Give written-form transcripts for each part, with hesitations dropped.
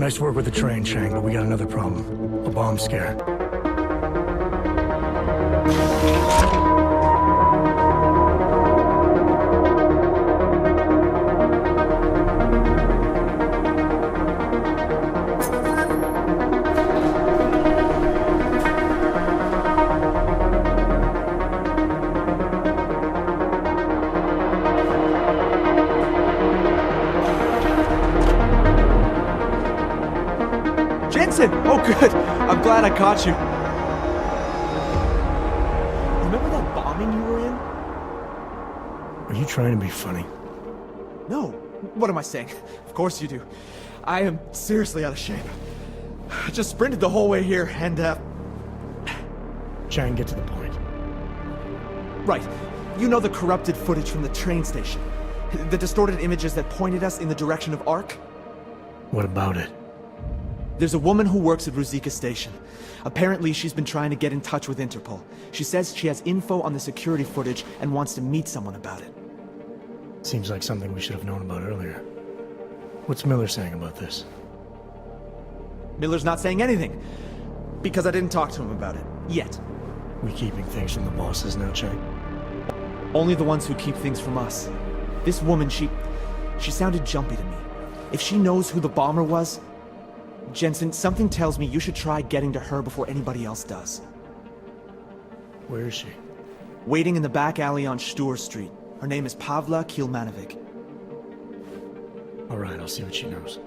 Nice work with the train, Chang, but we got another problem. A bomb scare. Jensen! Oh good! I'm glad I caught you. Remember that bombing you were in? Are you trying to be funny? No. What am I saying? Of course you do. I am seriously out of shape. I just sprinted the whole way here and, Chang, get to the point. Right. You know the corrupted footage from the train station? The distorted images that pointed us in the direction of Ark? What about it? There's a woman who works at Whittaker station. Apparently, she's been trying to get in touch with Interpol. She says she has info on the security footage and wants to meet someone about it. Seems like something we should have known about earlier. What's Miller saying about this? Miller's not saying anything, because I didn't talk to him about it, yet. We keeping things from the bosses now, Chang? Only the ones who keep things from us. This woman, she sounded jumpy to me. If she knows who the bomber was... Jensen, something tells me you should try getting to her before anybody else does. Where is she? Waiting in the back alley on Stur Street. Her name is Pavla Kilmanovic. All right, I'll see what she knows.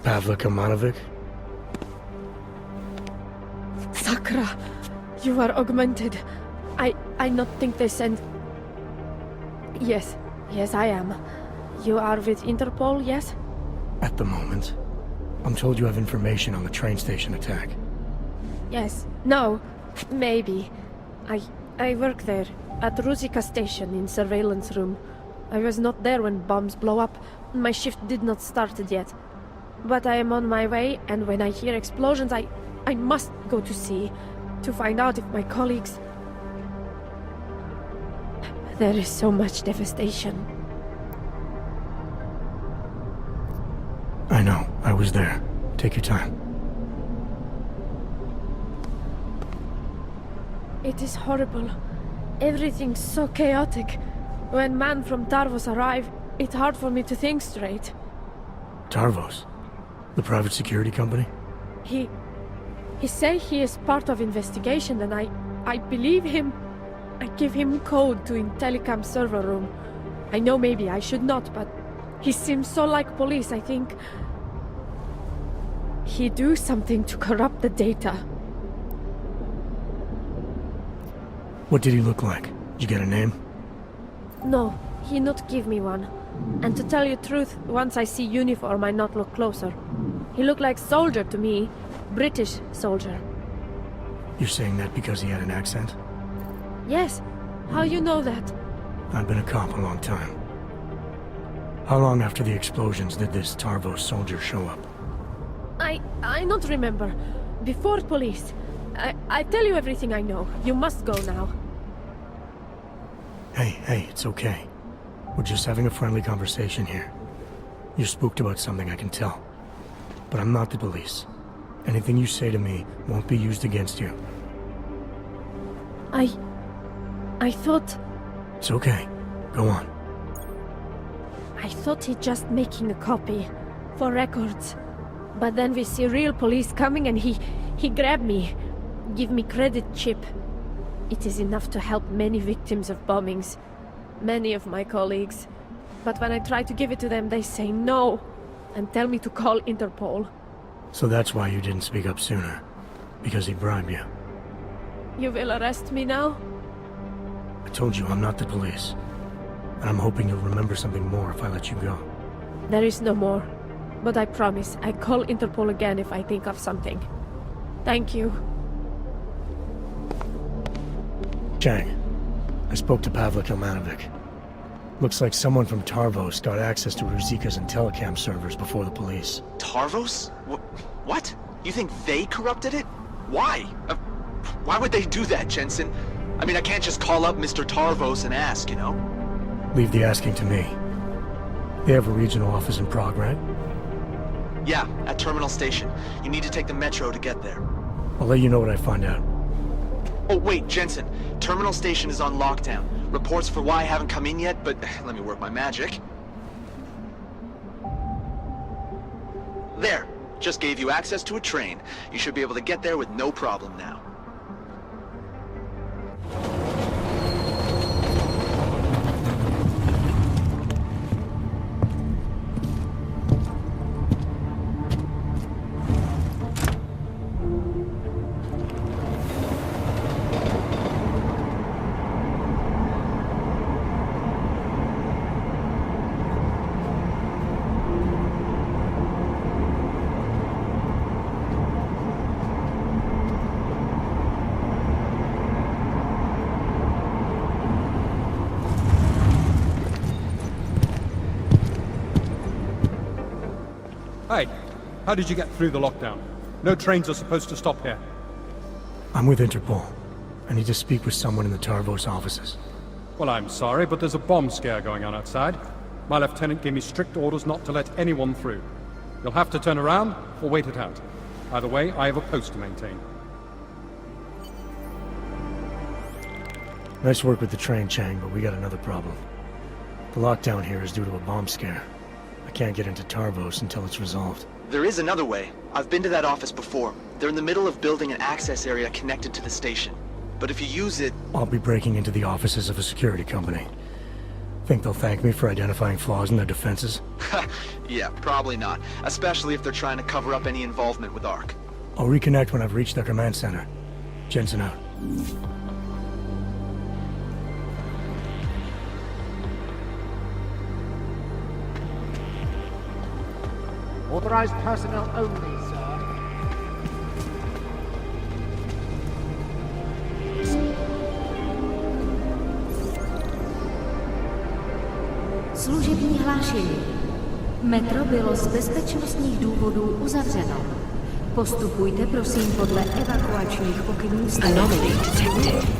Pavla Kilmanovic? Sakra, you are augmented. I not think they sent... Yes, I am. You are with Interpol, yes? At the moment. I'm told you have information on the train station attack. Yes. No. Maybe. I work there, at Whittaker station in surveillance room. I was not there when bombs blow up. My shift did not started yet. But I am on my way, and when I hear explosions, I must go to see, to find out if my colleagues... There is so much devastation. I know. I was there. Take your time. It is horrible. Everything's so chaotic. When man from Tarvos arrive, it's hard for me to think straight. Tarvos? The private security company? He say he is part of investigation, and I believe him. I give him code to in telecom server room. I know maybe I should not, but he seems so like police, I think. He do something to corrupt the data. What did he look like? Did you get a name? No, he not give me one. And to tell you truth, once I see uniform, I not look closer. He look like soldier to me. British soldier. You're saying that because he had an accent? Yes. How you know that? I've been a cop a long time. How long after the explosions did this Tarvos soldier show up? I not remember. Before police. I tell you everything I know. You must go now. Hey, it's okay. We're just having a friendly conversation here. You're spooked about something, I can tell. But I'm not the police. Anything you say to me won't be used against you. I thought... It's okay. Go on. I thought he just making a copy. For records. But then we see real police coming and he grabbed me. Give me credit chip. It is enough to help many victims of bombings. Many of my colleagues. But when I try to give it to them, they say no. And tell me to call Interpol. So that's why you didn't speak up sooner. Because he bribed you. You will arrest me now? I told you I'm not the police. And I'm hoping you'll remember something more if I let you go. There is no more. But I promise, I call Interpol again if I think of something. Thank you. Chang, I spoke to Pavla Kilmanovic. Looks like someone from Tarvos got access to Whittaker's and telecam servers before the police. Tarvos? What? You think they corrupted it? Why? Why would they do that, Jensen? I mean, I can't just call up Mr. Tarvos and ask, you know? Leave the asking to me. They have a regional office in Prague, right? Yeah, at Terminal Station. You need to take the metro to get there. I'll let you know what I find out. Oh, wait, Jensen. Terminal Station is on lockdown. Reports for why haven't come in yet, but let me work my magic. There. Just gave you access to a train. You should be able to get there with no problem now. Hey, how did you get through the lockdown? No trains are supposed to stop here. I'm with Interpol. I need to speak with someone in the Tarvos offices. Well, I'm sorry, but there's a bomb scare going on outside. My lieutenant gave me strict orders not to let anyone through. You'll have to turn around or wait it out. Either way, I have a post to maintain. Nice work with the train, Chang, but we got another problem. The lockdown here is due to a bomb scare. I can't get into Tarvos until it's resolved. There is another way. I've been to that office before. They're in the middle of building an access area connected to the station. But if you use it... I'll be breaking into the offices of a security company. Think they'll thank me for identifying flaws in their defenses? Yeah, probably not. Especially if they're trying to cover up any involvement with ARC. I'll reconnect when I've reached their command center. Jensen out. Authorized personnel only, sir. Služební hlášení. Metro bylo z bezpečnostních důvodů uzavřeno. Postupujte prosím podle evakuačních pokynů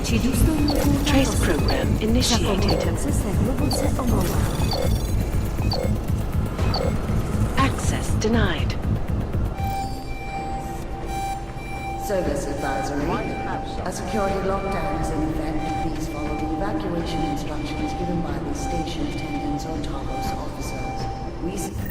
či důstojníků za komunikace se hluboce omlouvám. Access denied. Service advisory. A security lockdown is in effect. Please follow the evacuation instructions given by the station attendants or Tarvos officers. We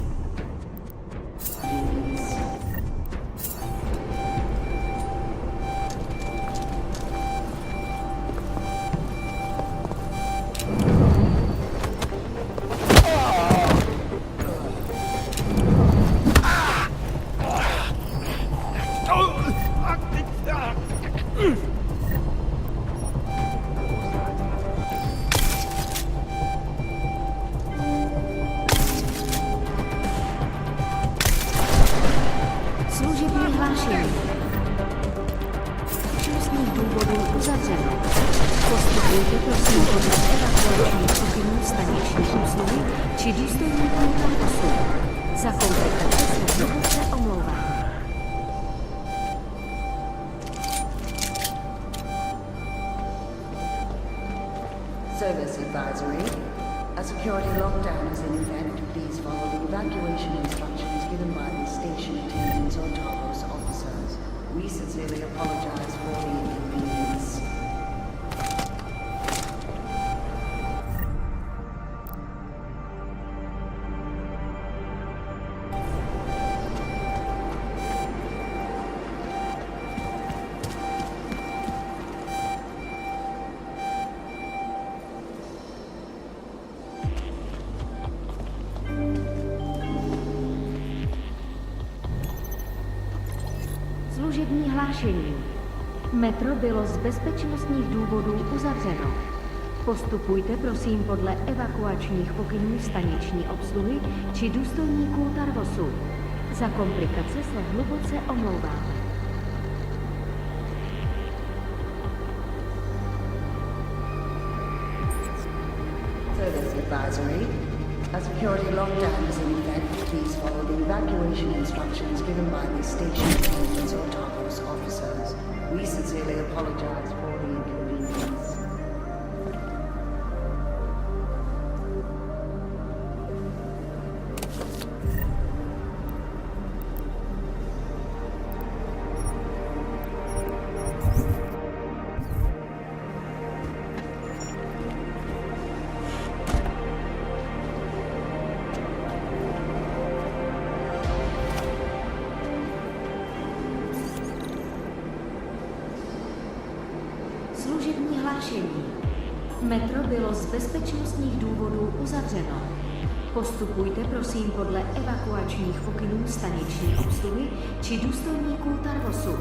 Služební hlášení. Čistných důvodů uzavřeno. Postupujte prosím podle evakuačních pokynů staniční úsluhy či důstojníků Tarvosu. Za komplikace se hluboce omlouvám. Service advisory. A security lockdown is in effect. Please follow the evacuation instructions given by the station attendants or Tarvos officers. We sincerely apologize for the inconvenience. Služební hlášení. Metro bylo z bezpečnostních důvodů uzavřeno. Postupujte prosím podle evakuačních pokynů staniční obsluhy či důstojníků Tarvosu. Za komplikace se hluboce omlouvám. Service advisory. A security lockdown is in effect. Please follow the evacuation instructions given by the station attendants or Tarvos officers. We sincerely apologize for the inconvenience. Metro bylo z bezpečnostních důvodů uzavřeno. Postupujte prosím podle evakuačních pokynů staniční obsluhy či důstojníků Tarvosu.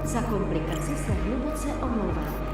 Za komplikaci se hluboce omlouváme.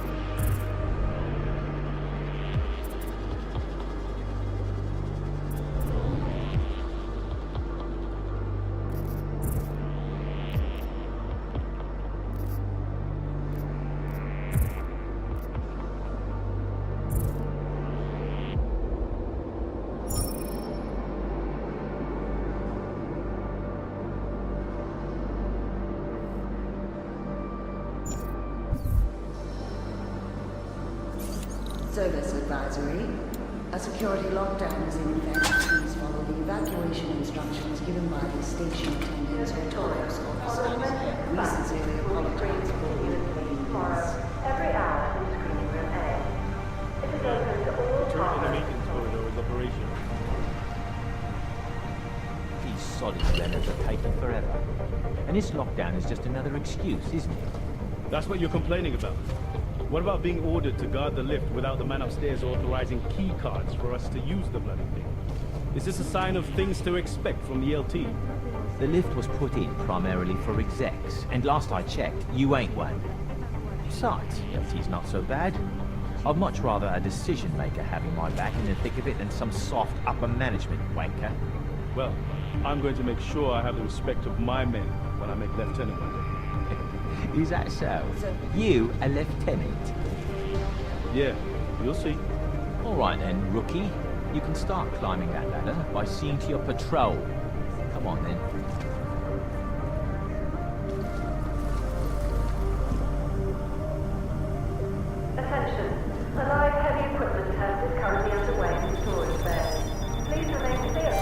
Service advisory. A security lockdown is in effect. Please follow the evacuation instructions given by the station attendants or Taurus officers. We sincerely apologize for the inconvenience. Every hour in screening room A. It is open to all Turn to the maintenance corridor is operational. These solid letters are taking forever. And this lockdown is just another excuse, isn't it? That's what you're complaining about. What about being ordered to guard the lift without the man upstairs authorizing key cards for us to use the bloody thing? Is this a sign of things to expect from the LT? The lift was put in primarily for execs, and last I checked, you ain't one. Besides, LT's not so bad. I'd much rather a decision maker having my back in the thick of it than some soft upper management wanker. Well, I'm going to make sure I have the respect of my men when I make lieutenant one day. Is that so? You a lieutenant? Yeah, you'll see. All right then, rookie. You can start climbing that ladder by seeing to your patrol. Come on then. Attention. A live heavy equipment test is currently underway in the storage bay. Please remain clear.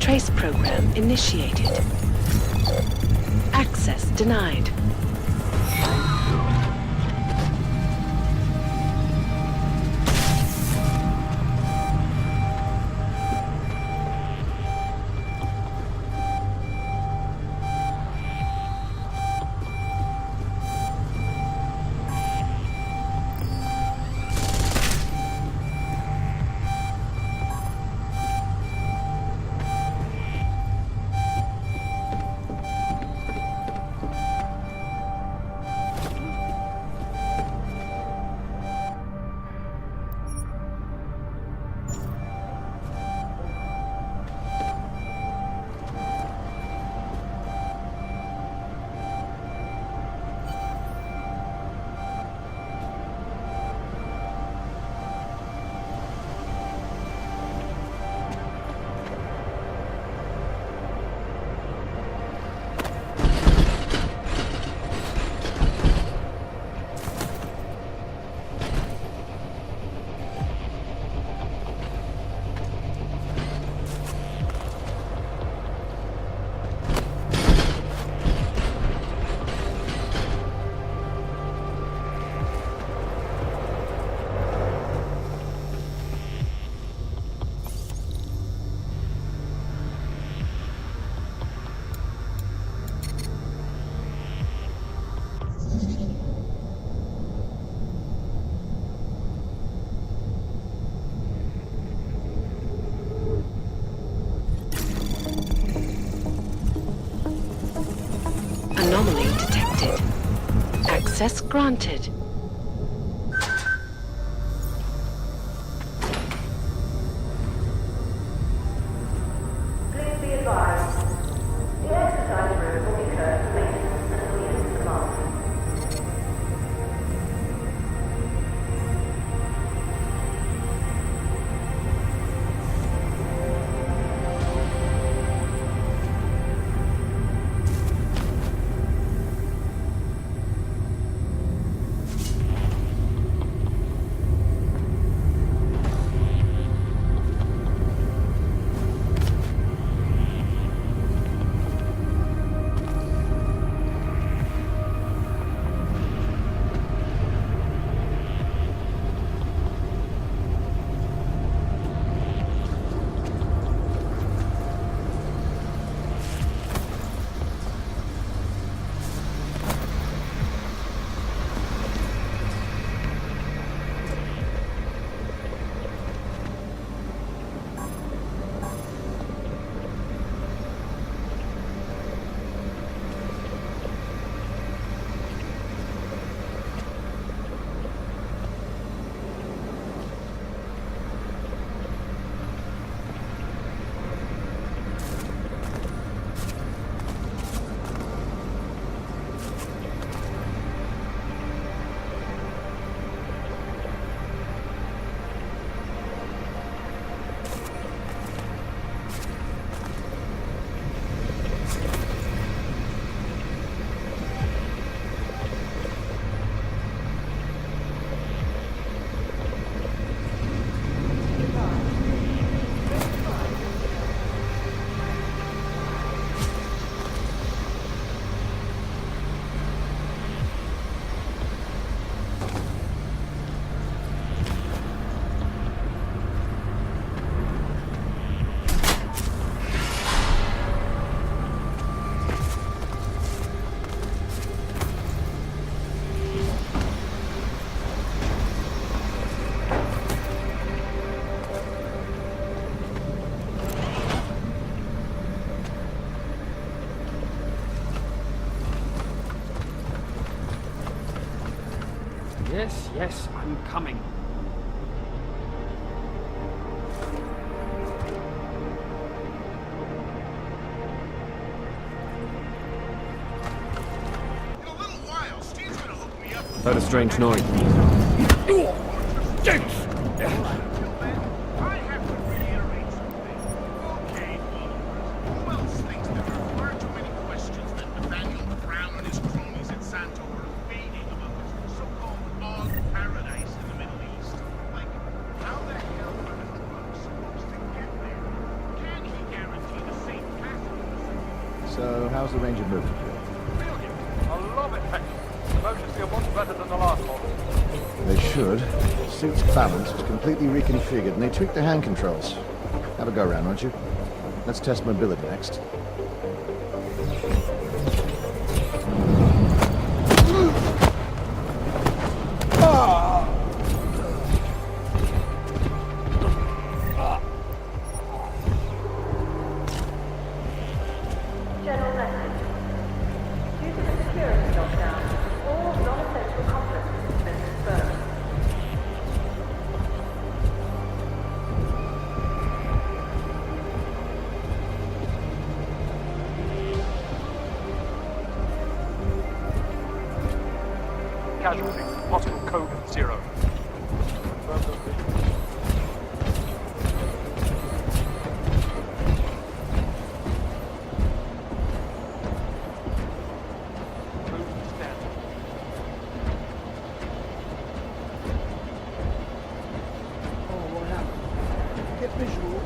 Trace program initiated. Access denied. Anomaly detected. Access granted. Please be advised. The exercise room will be closed for maintenance until the end of the month. Yes, I'm coming. Heard a strange noise. How the hell are the crooks supposed to get there? Can he guarantee the So, how's the range of movement? Brilliant. I love it, Peck. The motions feel much better than the last one. They should. The suit's balance was completely reconfigured, and they tweaked the hand controls. Have a go around, won't you? Let's test mobility next. General message. Due to the security lockdown, all non-essential complexes have been dispersed. Casualty. Possible code 0. Get visual.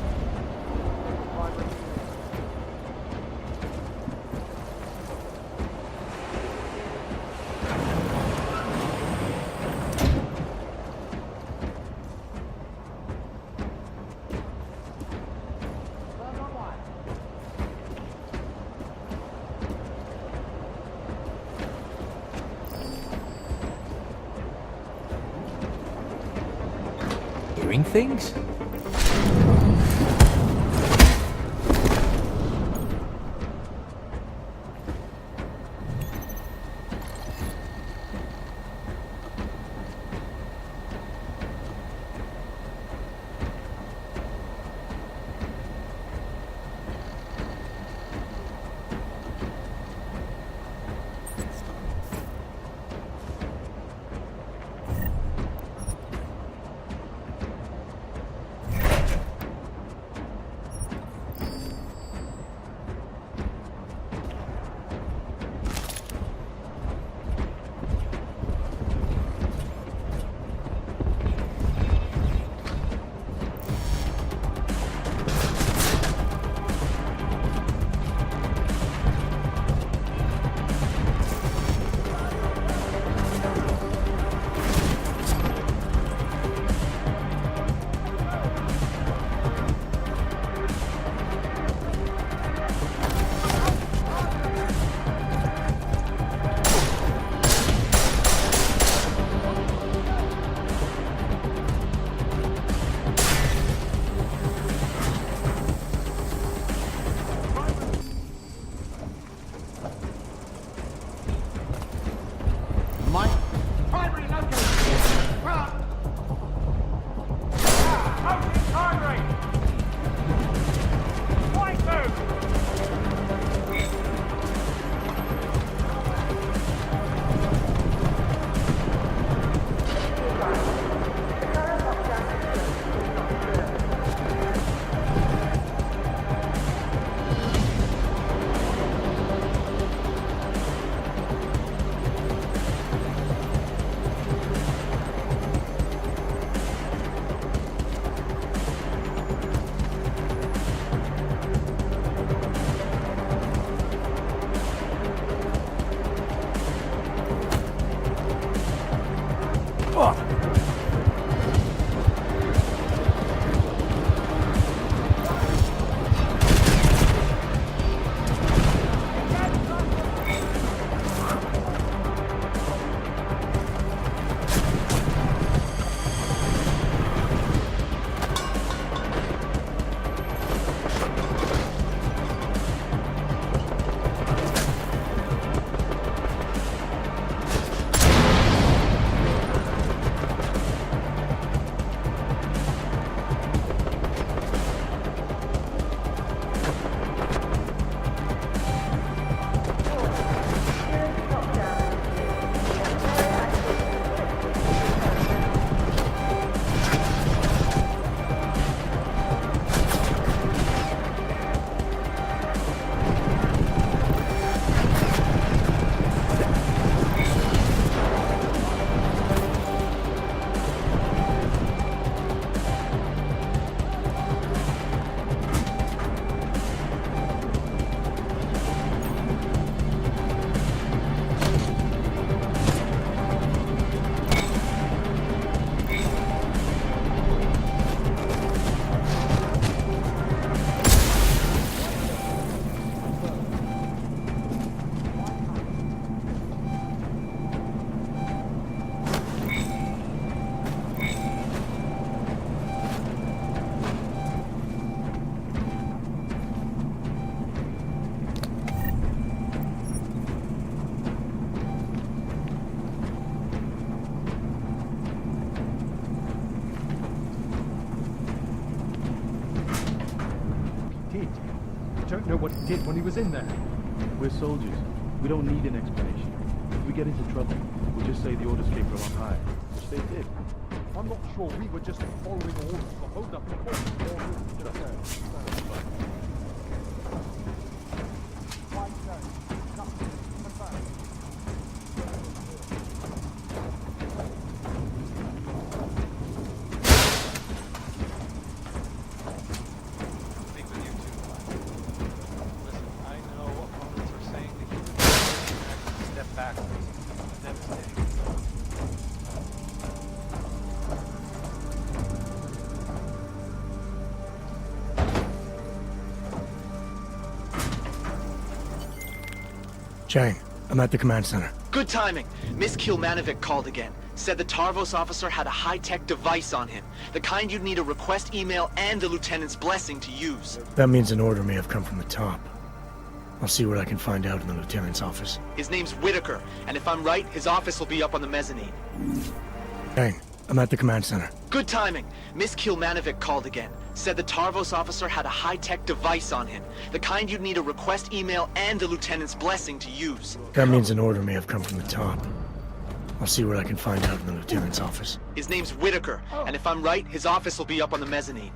Hearing things? You don't know what he did when he was in there. We're soldiers. We don't need an explanation. If we get into trouble, we'll just say the orders came from on high, which they did. I'm not sure we were just following orders for hold up in court. Chang, I'm at the command center. Good timing. Miss Kilmanovic called again. Said the Tarvos officer had a high-tech device on him. The kind you'd need a request email and the lieutenant's blessing to use. That means an order may have come from the top. I'll see what I can find out in the lieutenant's office. His name's Whittaker, and if I'm right, his office will be up on the mezzanine. Chang, I'm at the command center. Good timing. Miss Kilmanovic called again. Said the Tarvos officer had a high-tech device on him. The kind you'd need a request email and the lieutenant's blessing to use. That means an order may have come from the top. I'll see what I can find out in the lieutenant's office. His name's Whittaker, and if I'm right, his office will be up on the mezzanine.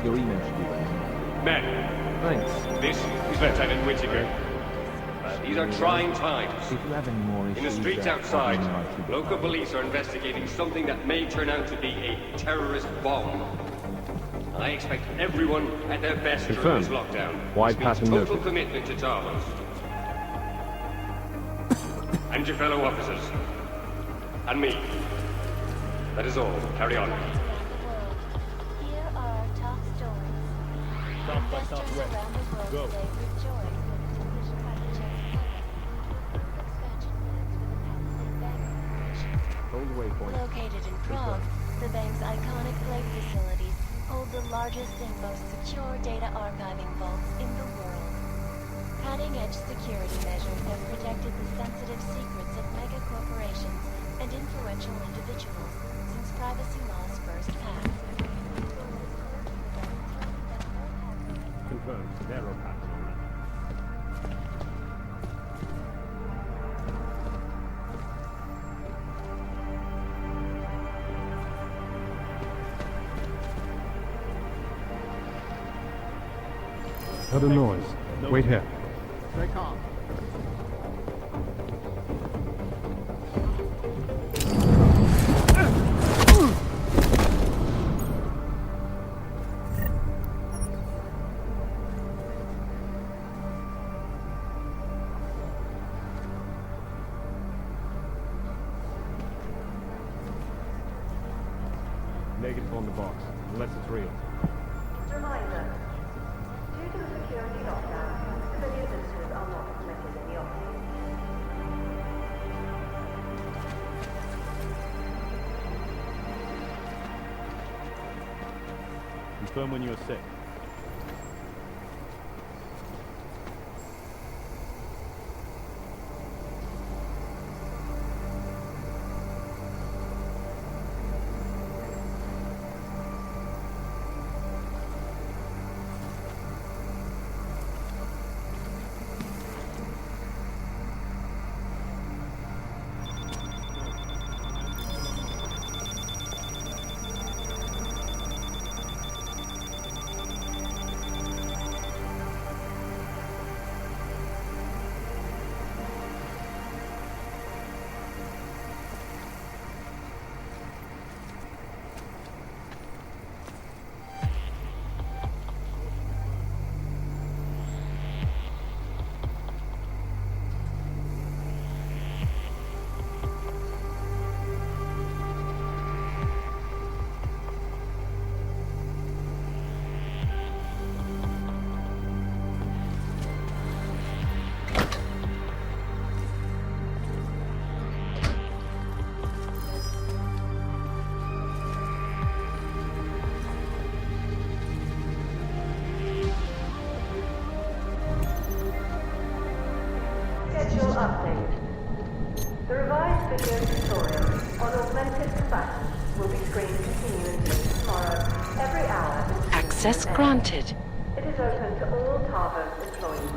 Your email should be ready. Men, Thanks. this is Lieutenant Whittaker. These are trying times. If you have any more issues... In the streets outside, local police are investigating something that may turn out to be a terrorist bomb. I expect everyone at their best during this lockdown. Wide pattern total noted. commitment to Tarvos. And your fellow officers. And me. That is all. Carry on. Here are top stories. South by Investors Southwest. around the world Go. today rejoice at the decision by the Jensen Stories. Expansion plans for the Palisade Bank operation. Hold waypoint. Located in Prague, the bank's iconic blade facilities hold the largest and most secure data archiving vaults in the world. Cutting-edge security measures have protected the sensitive secrets of mega corporations and influential individuals since privacy laws first passed. Confirmed. Narrow pattern on that. Heard a noise. Wait here. Stay calm. Negative on the box, unless it's real. Reminder. Due to the security lockdown, civilian visitors are not permitted in the office. Confirm when you are set. continuously tomorrow, every hour. Access granted. It is open to all Tarvos employees.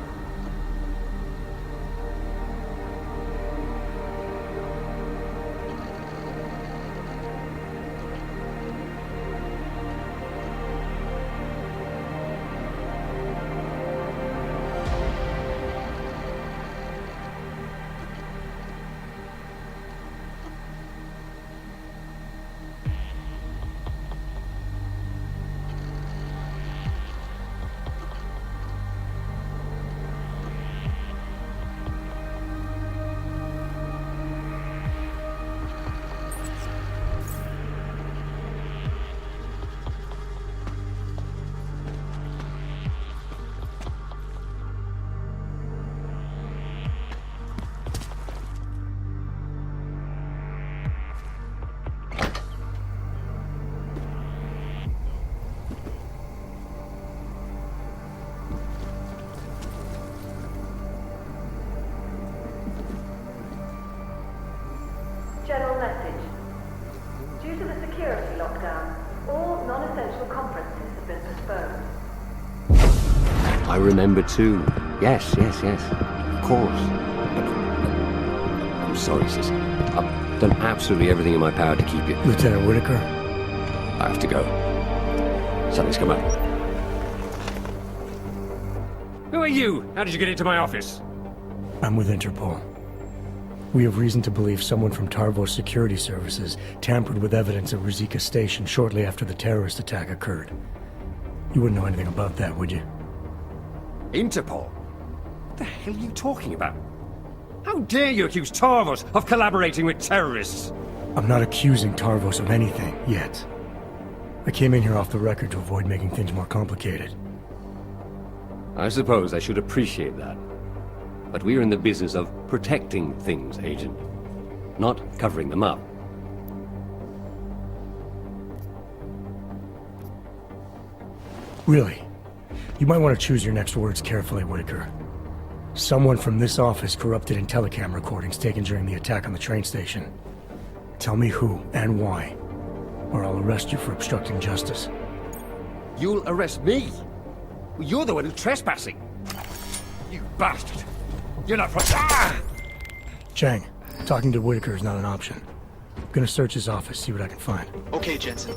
General message. Due to the security lockdown, all non-essential conferences have been postponed. I remember too. Yes. Of course. I'm sorry, sis. I've done absolutely everything in my power to keep you. Lieutenant Whittaker? I have to go. Something's come up. Who are you? How did you get into my office? I'm with Interpol. We have reason to believe someone from Tarvos Security Services tampered with evidence at Whittaker Station shortly after the terrorist attack occurred. You wouldn't know anything about that, would you? Interpol? What the hell are you talking about? How dare you accuse Tarvos of collaborating with terrorists? I'm not accusing Tarvos of anything, yet. I came in here off the record to avoid making things more complicated. I suppose I should appreciate that. But we're in the business of protecting things, Agent. Not covering them up. Really? You might want to choose your next words carefully, Whittaker. Someone from this office corrupted in telecam recordings taken during the attack on the train station. Tell me who and why, or I'll arrest you for obstructing justice. You'll arrest me? You're the one who's trespassing. You bastard. You're not from... Ah! Chang, talking to Whittaker is not an option. I'm gonna search his office, see what I can find. Okay, Jensen.